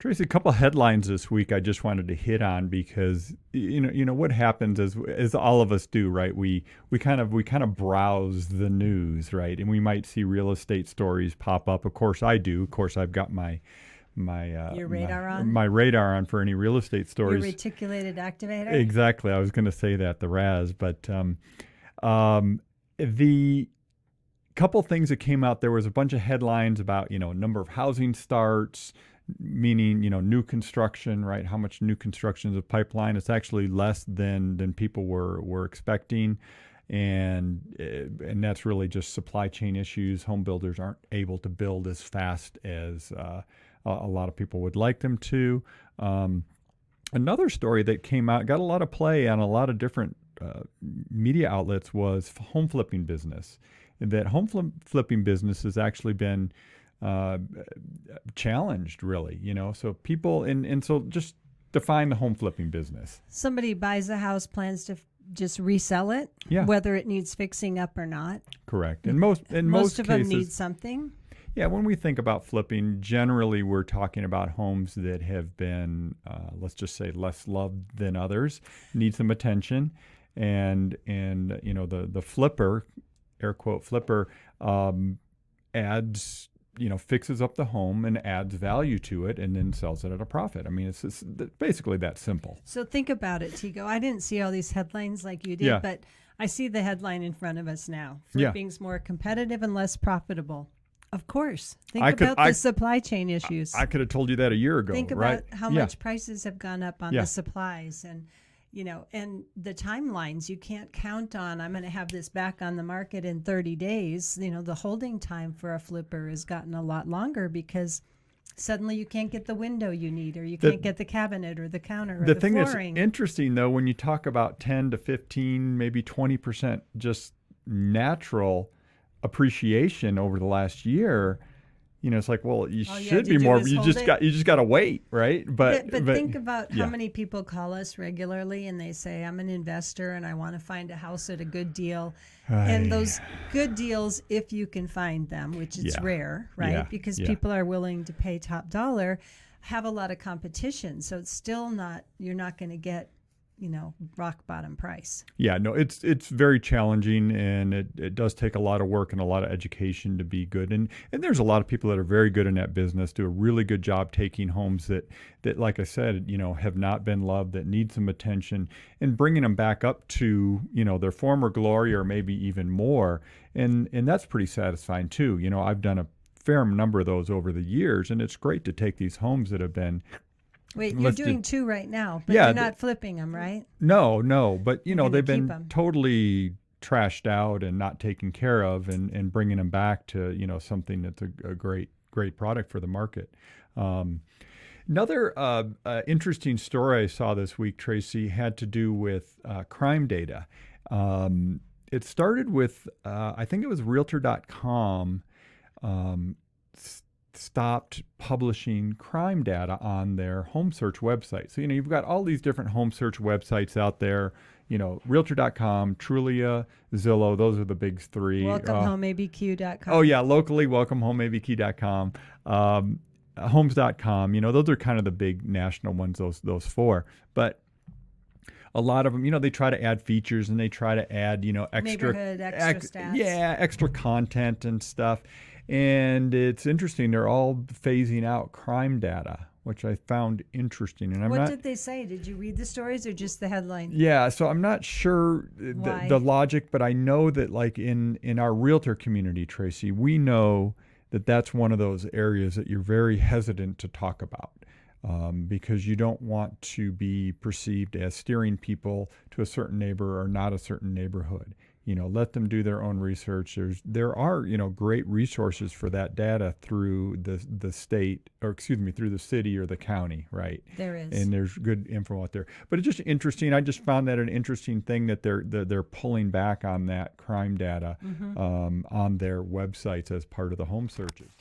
Tracy, a couple headlines this week I just wanted to hit on because what happens is, as all of us do, right? We kind of browse the news, right? And we might see real estate stories pop up. Of course, I do. Of course, I've got my your radar on? My radar on for any real estate stories. Your reticulated activator? Exactly. I was going to say that, the RAS, but the couple things that came out, there was a bunch of headlines about number of housing starts, meaning new construction, right? How much new construction is a pipeline? It's actually less than people were expecting, and that's really just supply chain issues. Home builders aren't able to build as fast as a lot of people would like them to. Another story that came out, got a lot of play on a lot of different media outlets, was home flipping business. That home flipping business has actually been challenged, really, so people, and so just define the home flipping business. Somebody buys a house, plans to just resell it, whether it needs fixing up or not. Correct. And most of cases, them need something. Yeah, when we think about flipping, generally we're talking about homes that have been, let's just say, less loved than others, need some attention, and the flipper, air quote flipper, adds, fixes up the home and adds value to it and then sells it at a profit. I mean, it's basically that simple. So think about it, Tego. I didn't see all these headlines like you did, but I see the headline in front of us now. Flipping's more competitive and less profitable. Of course. Think about the supply chain issues. I could have told you that a year ago. Think about how much prices have gone up on the supplies, and and the timelines. You can't count on, I'm going to have this back on the market in 30 days. The holding time for a flipper has gotten a lot longer because suddenly you can't get the window you need, or you can't get the cabinet or the counter or the thing flooring. That's interesting, though, when you talk about 10 to 15, maybe 20% just natural appreciation over the last year, it's like, well, you should be more. You just got to wait, right? But think about how many people call us regularly and they say, I'm an investor and I want to find a house at a good deal. And those good deals, if you can find them, which is rare, right? Because people are willing to pay top dollar, have a lot of competition. So it's still not, you're not going to get rock bottom price. Yeah, no, it's very challenging, and it does take a lot of work and a lot of education to be good. And there's a lot of people that are very good in that business, do a really good job taking homes that like I said, have not been loved, that need some attention, and bringing them back up to, their former glory or maybe even more. And that's pretty satisfying too. I've done a fair number of those over the years, and it's great to take these homes that have been. Wait, you're doing two right now, but you're not flipping them, right? No, but they've been totally trashed out and not taken care of, and bringing them back to something that's a great product for the market. Another interesting story I saw this week, Tracy, had to do with crime data. It started with I think it was Realtor.com. Stopped publishing crime data on their home search website. So, you've got all these different home search websites out there, Realtor.com, Trulia, Zillow, those are the big three. WelcomeHomeABQ.com. Oh, yeah, locally, WelcomeHomeABQ.com, Homes.com, those are kind of the big national ones, those four. But a lot of them, they try to add features and they try to add, extra stats. Yeah, extra content and stuff. And it's interesting, they're all phasing out crime data, which I found interesting. And what did they say? Did you read the stories or just the headline? Yeah, so I'm not sure the logic, but I know that like in our realtor community, Tracy, we know that that's one of those areas that you're very hesitant to talk about. Because you don't want to be perceived as steering people to a certain neighbor or not a certain neighborhood. Let them do their own research. There are great resources for that data through the state, or through the city or the county, right? There is, and there's good info out there. But it's just interesting. I just found that an interesting thing that they're pulling back on that crime data on their websites as part of the home searches.